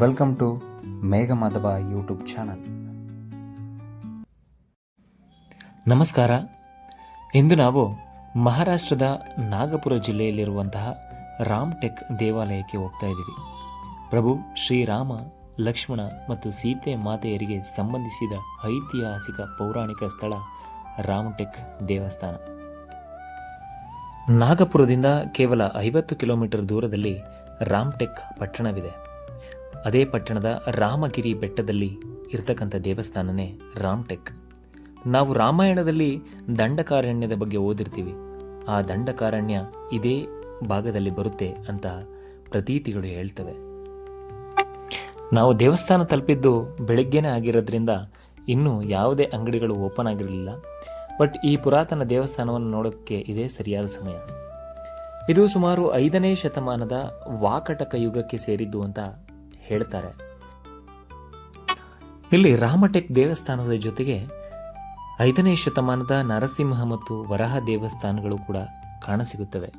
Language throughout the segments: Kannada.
Welcome to Meghamadhava YouTube channel. ನಮಸ್ಕಾರ. ಇಂದು ನಾವು ಮಹಾರಾಷ್ಟ್ರದ ನಾಗಪುರ ಜಿಲ್ಲೆಯಲ್ಲಿರುವಂತಹ ರಾಮ್ಟೆಕ್ ದೇವಾಲಯಕ್ಕೆ ಹೋಗ್ತಾ ಇದ್ದೀವಿ. ಪ್ರಭು ಶ್ರೀರಾಮ, ಲಕ್ಷ್ಮಣ ಮತ್ತು ಸೀತೆ ಮಾತೆಯರಿಗೆ ಸಂಬಂಧಿಸಿದ ಐತಿಹಾಸಿಕ ಪೌರಾಣಿಕ ಸ್ಥಳ ರಾಮ್ಟೆಕ್ ದೇವಸ್ಥಾನ. ನಾಗಪುರದಿಂದ ಕೇವಲ 50 ಕಿಲೋಮೀಟರ್ ದೂರದಲ್ಲಿ ರಾಮ್ಟೆಕ್ ಪಟ್ಟಣವಿದೆ. ಅದೇ ಪಟ್ಟಣದ ರಾಮಗಿರಿ ಬೆಟ್ಟದಲ್ಲಿ ಇರತಕ್ಕಂಥ ದೇವಸ್ಥಾನನೇ ರಾಮ್ಟೆಕ್. ನಾವು ರಾಮಾಯಣದಲ್ಲಿ ದಂಡಕಾರಣ್ಯದ ಬಗ್ಗೆ ಓದಿರ್ತೀವಿ. ಆ ದಂಡಕಾರಣ್ಯ ಇದೇ ಭಾಗದಲ್ಲಿ ಬರುತ್ತೆ ಅಂತ ಪ್ರತೀತಿಗಳು ಹೇಳ್ತವೆ. ನಾವು ದೇವಸ್ಥಾನ ತಲುಪಿದ್ದು ಬೆಳಗ್ಗೆನೇ ಆಗಿರೋದ್ರಿಂದ ಇನ್ನೂ ಯಾವುದೇ ಅಂಗಡಿಗಳು ಓಪನ್ ಆಗಿರಲಿಲ್ಲ. ಬಟ್ ಈ ಪುರಾತನ ದೇವಸ್ಥಾನವನ್ನು ನೋಡೋಕ್ಕೆ ಇದೇ ಸರಿಯಾದ ಸಮಯ. ಇದು ಸುಮಾರು 5ನೇ ಶತಮಾನದ ವಾಕಟಕ ಯುಗಕ್ಕೆ ಸೇರಿದ್ದು ಅಂತ ಹೇಳ್ತಾರೆ. ಇಲ್ಲಿ ರಾಮಟೆಕ್ ದೇವಸ್ಥಾನದ ಜೊತೆಗೆ 5ನೇ ಶತಮಾನದ ನರಸಿಂಹ ಮತ್ತು ವರಹ ದೇವಸ್ಥಾನಗಳು ಕೂಡ ಕಾಣಸಿಗುತ್ತವೆ.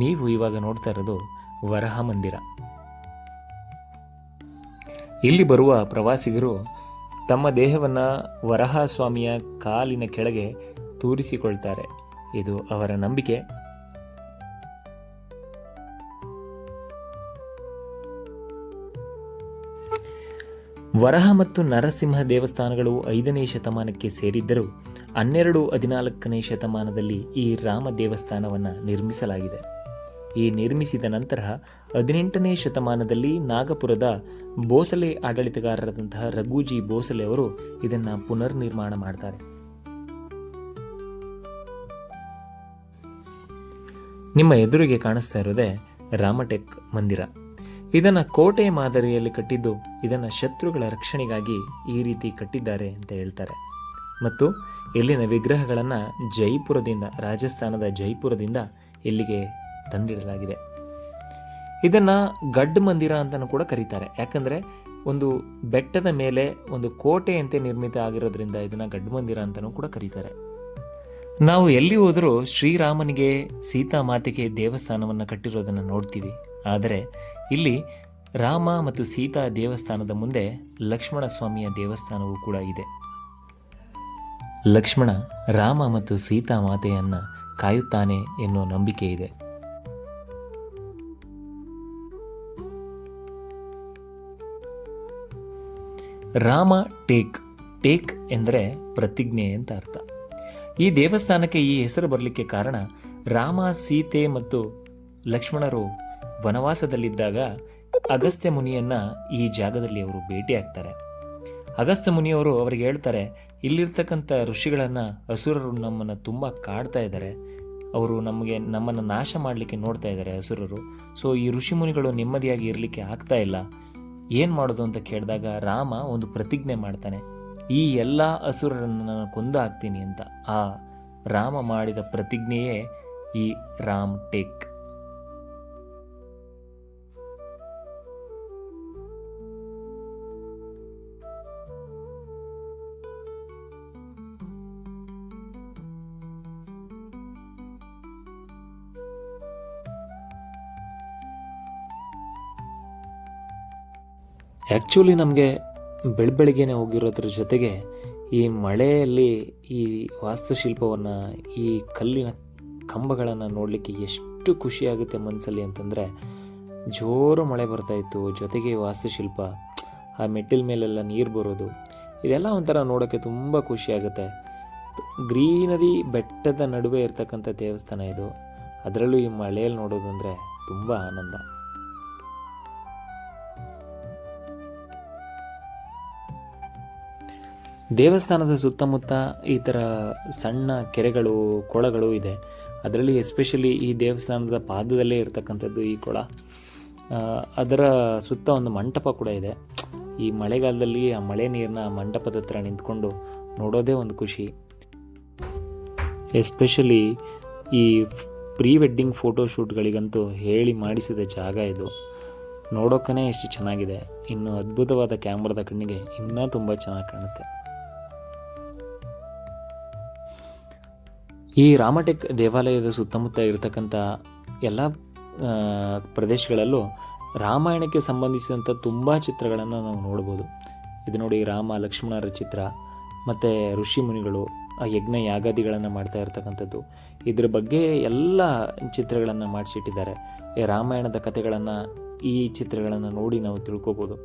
ನೀವು ಇವಾಗ ನೋಡ್ತಾ ಇರೋದು ವರಹ ಮಂದಿರ. ಇಲ್ಲಿ ಬರುವ ಪ್ರವಾಸಿಗರು ತಮ್ಮ ದೇಹವನ್ನು ವರಹ ಸ್ವಾಮಿಯ ಕಾಲಿನ ಕೆಳಗೆ ತೂರಿಸಿಕೊಳ್ತಾರೆ. ಇದು ಅವರ ನಂಬಿಕೆ. ವರಹ ಮತ್ತು ನರಸಿಂಹ ದೇವಸ್ಥಾನಗಳು 5ನೇ ಶತಮಾನಕ್ಕೆ ಸೇರಿದ್ದರೂ 12-14ನೇ ಶತಮಾನದಲ್ಲಿ ಈ ರಾಮ ದೇವಸ್ಥಾನವನ್ನು ನಿರ್ಮಿಸಲಾಗಿದೆ. ಈ ನಿರ್ಮಿಸಿದ ನಂತರ 18ನೇ ಶತಮಾನದಲ್ಲಿ ನಾಗಪುರದ ಬೋಸಲೆ ಆಡಳಿತಗಾರರಾದಂತಹ ರಘುಜಿ ಬೋಸಲೆ ಅವರು ಇದನ್ನು ಪುನರ್ ನಿರ್ಮಾಣ ಮಾಡ್ತಾರೆ. ನಿಮ್ಮ ಎದುರಿಗೆ ಕಾಣಿಸ್ತಾ ಇರೋದೇ ರಾಮಟೆಕ್ ಮಂದಿರ. ಇದನ್ನು ಕೋಟೆ ಮಾದರಿಯಲ್ಲಿ ಕಟ್ಟಿದ್ದು, ಇದನ್ನು ಶತ್ರುಗಳ ರಕ್ಷಣೆಗಾಗಿ ಈ ರೀತಿ ಕಟ್ಟಿದ್ದಾರೆ ಅಂತ ಹೇಳ್ತಾರೆ. ಮತ್ತು ಇಲ್ಲಿನ ವಿಗ್ರಹಗಳನ್ನು ಜೈಪುರದಿಂದ, ರಾಜಸ್ಥಾನದ ಜೈಪುರದಿಂದ ಇಲ್ಲಿಗೆ ತಂದಿಡಲಾಗಿದೆ. ಇದನ್ನು ಗಡ್ ಮಂದಿರ ಅಂತಲೂ ಕೂಡ ಕರೀತಾರೆ. ಯಾಕಂದರೆ ಒಂದು ಬೆಟ್ಟದ ಮೇಲೆ ಒಂದು ಕೋಟೆಯಂತೆ ನಿರ್ಮಿತ ಆಗಿರೋದ್ರಿಂದ ಇದನ್ನು ಗಡ್ ಮಂದಿರ ಅಂತಲೂ ಕೂಡ ಕರೀತಾರೆ. ನಾವು ಎಲ್ಲಿ ಹೋದರೂ ಶ್ರೀರಾಮನಿಗೆ, ಸೀತಾ ಮಾತೆಗೆ ದೇವಸ್ಥಾನವನ್ನು ಕಟ್ಟಿರೋದನ್ನು ನೋಡ್ತೀವಿ. ಆದರೆ ಇಲ್ಲಿ ರಾಮ ಮತ್ತು ಸೀತಾ ದೇವಸ್ಥಾನದ ಮುಂದೆ ಲಕ್ಷ್ಮಣ ಸ್ವಾಮಿಯ ದೇವಸ್ಥಾನವೂ ಕೂಡ ಇದೆ. ಲಕ್ಷ್ಮಣ ರಾಮ ಮತ್ತು ಸೀತಾ ಮಾತೆಯನ್ನ ಕಾಯುತ್ತಾನೆ ಎನ್ನುವ ನಂಬಿಕೆ ಇದೆ. ರಾಮ ಟೇಕ್ ಎಂದರೆ ಪ್ರತಿಜ್ಞೆ ಅಂತ ಅರ್ಥ. ಈ ದೇವಸ್ಥಾನಕ್ಕೆ ಈ ಹೆಸರು ಬರಲಿಕ್ಕೆ ಕಾರಣ, ರಾಮ, ಸೀತೆ ಮತ್ತು ಲಕ್ಷ್ಮಣರು ವನವಾಸದಲ್ಲಿದ್ದಾಗ ಅಗಸ್ತ್ಯ ಮುನಿಯನ್ನ ಈ ಜಾಗದಲ್ಲಿ ಅವರು ಭೇಟಿಯಾಗ್ತಾರೆ. ಅಗಸ್ತ್ಯ ಮುನಿಯವರು ಅವರಿಗೆ ಹೇಳ್ತಾರೆ, ಇಲ್ಲಿರ್ತಕ್ಕಂಥ ಋಷಿಗಳನ್ನು ಅಸುರರು ನಮ್ಮನ್ನು ತುಂಬ ಕಾಡ್ತಾ ಇದ್ದಾರೆ, ಅವರು ನಮ್ಮನ್ನು ನಾಶ ಮಾಡಲಿಕ್ಕೆ ನೋಡ್ತಾ ಇದ್ದಾರೆ ಅಸುರರು. ಸೊ ಈ ಋಷಿ ಮುನಿಗಳು ನೆಮ್ಮದಿಯಾಗಿ ಇರಲಿಕ್ಕೆ ಆಗ್ತಾ ಇಲ್ಲ, ಏನು ಮಾಡೋದು ಅಂತ ಕೇಳಿದಾಗ ರಾಮ ಒಂದು ಪ್ರತಿಜ್ಞೆ ಮಾಡ್ತಾನೆ, ಈ ಎಲ್ಲ ಅಸುರರನ್ನು ನಾನು ಕೊಂದು ಹಾಕ್ತೀನಿ ಅಂತ. ಆ ರಾಮ ಮಾಡಿದ ಪ್ರತಿಜ್ಞೆಯೇ ಈ ರಾಮ್ ಟೇಕ್. ಆ್ಯಕ್ಚುಲಿ ನಮಗೆ ಬೆಳಗ್ಗೆನೆ ಹೋಗಿರೋದ್ರ ಜೊತೆಗೆ ಈ ಮಳೆಯಲ್ಲಿ ಈ ವಾಸ್ತುಶಿಲ್ಪವನ್ನು, ಈ ಕಲ್ಲಿನ ಕಂಬಗಳನ್ನು ನೋಡಲಿಕ್ಕೆ ಎಷ್ಟು ಖುಷಿಯಾಗುತ್ತೆ ಮನಸ್ಸಲ್ಲಿ ಅಂತಂದರೆ, ಜೋರು ಮಳೆ ಬರ್ತಾಯಿತ್ತು, ಜೊತೆಗೆ ವಾಸ್ತುಶಿಲ್ಪ, ಆ ಮೆಟ್ಟಿಲ ಮೇಲೆಲ್ಲ ನೀರು ಬರೋದು, ಇದೆಲ್ಲ ಒಂಥರ ನೋಡೋಕ್ಕೆ ತುಂಬ ಖುಷಿಯಾಗುತ್ತೆ. ಗ್ರೀನರಿ, ಬೆಟ್ಟದ ನಡುವೆ ಇರ್ತಕ್ಕಂಥ ದೇವಸ್ಥಾನ ಇದು. ಅದರಲ್ಲೂ ಈ ಮಳೆಯಲ್ಲಿ ನೋಡೋದು ಅಂದರೆ ತುಂಬ ಆನಂದ. ದೇವಸ್ಥಾನದ ಸುತ್ತಮುತ್ತ ಈ ಥರ ಸಣ್ಣ ಕೆರೆಗಳು, ಕೊಳಗಳು ಇದೆ. ಅದರಲ್ಲಿ ಎಸ್ಪೆಷಲಿ ಈ ದೇವಸ್ಥಾನದ ಪಾದದಲ್ಲೇ ಇರತಕ್ಕಂಥದ್ದು ಈ ಕೊಳ. ಅದರ ಸುತ್ತ ಒಂದು ಮಂಟಪ ಕೂಡ ಇದೆ. ಈ ಮಳೆಗಾಲದಲ್ಲಿ ಆ ಮಳೆ ನೀರನ್ನ ಮಂಟಪದ ಹತ್ರ ನಿಂತ್ಕೊಂಡು ನೋಡೋದೇ ಒಂದು ಖುಷಿ. ಎಸ್ಪೆಷಲಿ ಈ ಪ್ರೀ ವೆಡ್ಡಿಂಗ್ ಫೋಟೋಶೂಟ್ಗಳಿಗಂತೂ ಹೇಳಿ ಮಾಡಿಸಿದ ಜಾಗ ಇದು. ನೋಡೋಕ್ಕೇ ಎಷ್ಟು ಚೆನ್ನಾಗಿದೆ, ಇನ್ನು ಅದ್ಭುತವಾದ ಕ್ಯಾಮ್ರಾದ ಕಣ್ಣಿಗೆ ಇನ್ನೂ ತುಂಬ ಚೆನ್ನಾಗಿ ಕಾಣುತ್ತೆ. ಈ ರಾಮಟೆಕ್ ದೇವಾಲಯದ ಸುತ್ತಮುತ್ತ ಇರತಕ್ಕಂಥ ಎಲ್ಲ ಪ್ರದೇಶಗಳಲ್ಲೂ ರಾಮಾಯಣಕ್ಕೆ ಸಂಬಂಧಿಸಿದಂಥ ತುಂಬ ಚಿತ್ರಗಳನ್ನು ನಾವು ನೋಡ್ಬೋದು. ಇದು ನೋಡಿ, ರಾಮ ಲಕ್ಷ್ಮಣರ ಚಿತ್ರ ಮತ್ತು ಋಷಿ ಮುನಿಗಳು ಆ ಯಜ್ಞ ಯಾಗಾದಿಗಳನ್ನು ಮಾಡ್ತಾ ಇರ್ತಕ್ಕಂಥದ್ದು, ಇದ್ರ ಬಗ್ಗೆ ಎಲ್ಲ ಚಿತ್ರಗಳನ್ನು ಮಾಡಿಸಿಟ್ಟಿದ್ದಾರೆ. ಈ ರಾಮಾಯಣದ ಕಥೆಗಳನ್ನು ಈ ಚಿತ್ರಗಳನ್ನು ನೋಡಿ ನಾವು ತಿಳ್ಕೊಬೋದು.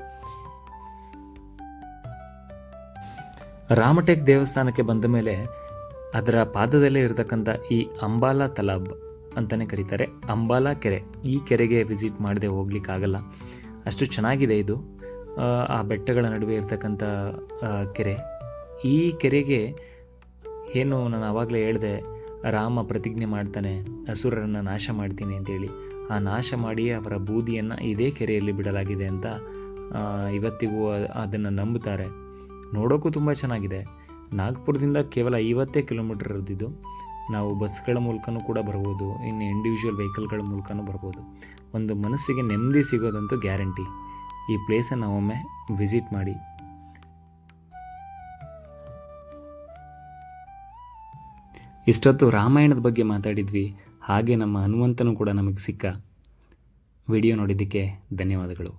ರಾಮಟೆಕ್ ದೇವಸ್ಥಾನಕ್ಕೆ ಬಂದ ಮೇಲೆ ಅದರ ಪಾದದಲ್ಲೇ ಇರತಕ್ಕಂಥ ಈ ಅಂಬಾಲಾ ತಲಾಬ್ ಅಂತಲೇ ಕರೀತಾರೆ, ಅಂಬಾಲಾ ಕೆರೆ. ಈ ಕೆರೆಗೆ ವಿಸಿಟ್ ಮಾಡದೆ ಹೋಗ್ಲಿಕ್ಕಾಗಲ್ಲ, ಅಷ್ಟು ಚೆನ್ನಾಗಿದೆ ಇದು. ಆ ಬೆಟ್ಟಗಳ ನಡುವೆ ಇರತಕ್ಕಂಥ ಕೆರೆ. ಈ ಕೆರೆಗೆ ಏನು ನಾನು ಆವಾಗಲೇ ಹೇಳಿದೆ, ರಾಮ ಪ್ರತಿಜ್ಞೆ ಮಾಡ್ತಾನೆ ಅಸುರರನ್ನು ನಾಶ ಮಾಡ್ತೀನಿ ಅಂತೇಳಿ. ಆ ನಾಶ ಮಾಡಿ ಅವರ ಬೂದಿಯನ್ನು ಇದೇ ಕೆರೆಯಲ್ಲಿ ಬಿಡಲಾಗಿದೆ ಅಂತ ಇವತ್ತಿಗೂ ಅದನ್ನು ನಂಬುತ್ತಾರೆ. ನೋಡೋಕ್ಕೂ ತುಂಬ ಚೆನ್ನಾಗಿದೆ. ನಾಗ್ಪುರದಿಂದ ಕೇವಲ 50 ಕಿಲೋಮೀಟರ್ ಇರೋದಿದ್ದು. ನಾವು ಬಸ್ಗಳ ಮೂಲಕನೂ ಕೂಡ ಬರ್ಬೋದು, ಇನ್ನು ಇಂಡಿವಿಜುವಲ್ ವೆಹಿಕಲ್ಗಳ ಮೂಲಕನೂ ಬರ್ಬೋದು. ಒಂದು ಮನಸ್ಸಿಗೆ ನೆಮ್ಮದಿ ಸಿಗೋದಂತೂ ಗ್ಯಾರಂಟಿ. ಈ ಪ್ಲೇಸನ್ನು ಒಮ್ಮೆ ವಿಸಿಟ್ ಮಾಡಿ. ಇಷ್ಟೊತ್ತು ರಾಮಾಯಣದ ಬಗ್ಗೆ ಮಾತಾಡಿದ್ವಿ, ಹಾಗೆ ನಮ್ಮ ಹನುಮಂತನೂ ಕೂಡ ನಮಗೆ ಸಿಕ್ಕ. ವಿಡಿಯೋ ನೋಡಿದ್ದಕ್ಕೆ ಧನ್ಯವಾದಗಳು.